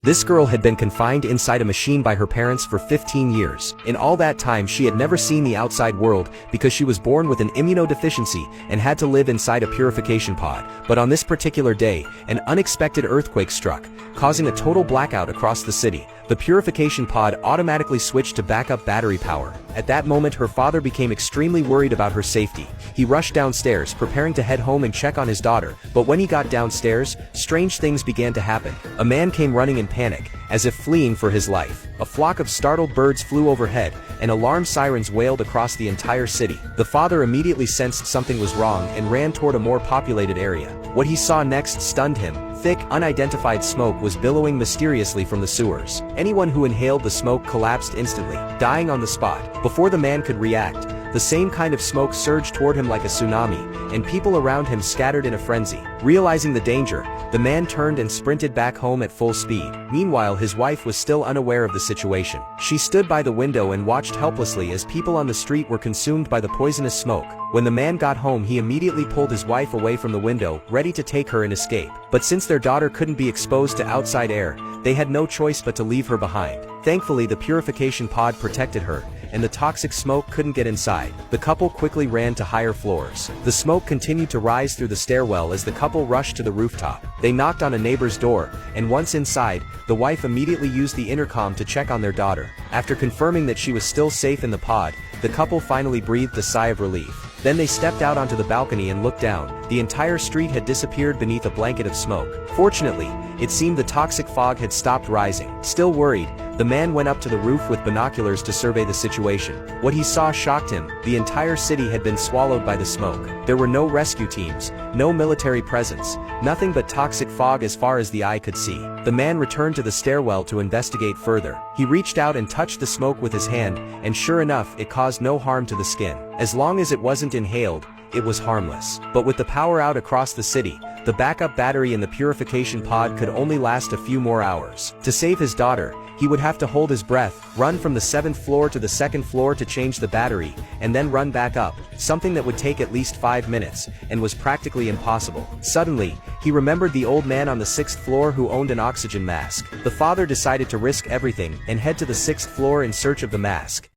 This girl had been confined inside a machine by her parents for 15 years. In all that time she had never seen the outside world because she was born with an immunodeficiency and had to live inside a purification pod. But on this particular day, an unexpected earthquake struck, causing a total blackout across the city. The purification pod automatically switched to backup battery power. At that moment her father became extremely worried about her safety. He rushed downstairs, preparing to head home and check on his daughter, but when he got downstairs, strange things began to happen. A man came running in panic, as if fleeing for his life. A flock of startled birds flew overhead, and alarm sirens wailed across the entire city. The father immediately sensed something was wrong and ran toward a more populated area. What he saw next stunned him. Thick, unidentified smoke was billowing mysteriously from the sewers. Anyone who inhaled the smoke collapsed instantly, dying on the spot. Before the man could react, the same kind of smoke surged toward him like a tsunami, and people around him scattered in a frenzy. Realizing the danger, the man turned and sprinted back home at full speed. Meanwhile, his wife was still unaware of the situation. She stood by the window and watched helplessly as people on the street were consumed by the poisonous smoke. When the man got home, he immediately pulled his wife away from the window, ready to take her and escape. But since their daughter couldn't be exposed to outside air, they had no choice but to leave her behind. Thankfully, the purification pod protected her, and the toxic smoke couldn't get inside. The couple quickly ran to higher floors. The smoke continued to rise through the stairwell as the couple rushed to the rooftop. They knocked on a neighbor's door, and once inside, the wife immediately used the intercom to check on their daughter. After confirming that she was still safe in the pod, the couple finally breathed a sigh of relief. Then they stepped out onto the balcony and looked down. The entire street had disappeared beneath a blanket of smoke. Fortunately, it seemed the toxic fog had stopped rising. Still worried, the man went up to the roof with binoculars to survey the situation. What he saw shocked him. The entire city had been swallowed by the smoke. There were no rescue teams, no military presence, nothing but toxic fog as far as the eye could see. The man returned to the stairwell to investigate further. He reached out and touched the smoke with his hand, and sure enough, it caused no harm to the skin. As long as it wasn't inhaled, it was harmless. But with the power out across the city, the backup battery in the purification pod could only last a few more hours. To save his daughter, he would have to hold his breath, run from the 7th floor to the 2nd floor to change the battery, and then run back up, something that would take at least 5 minutes, and was practically impossible. Suddenly, he remembered the old man on the 6th floor who owned an oxygen mask. The father decided to risk everything and head to the 6th floor in search of the mask.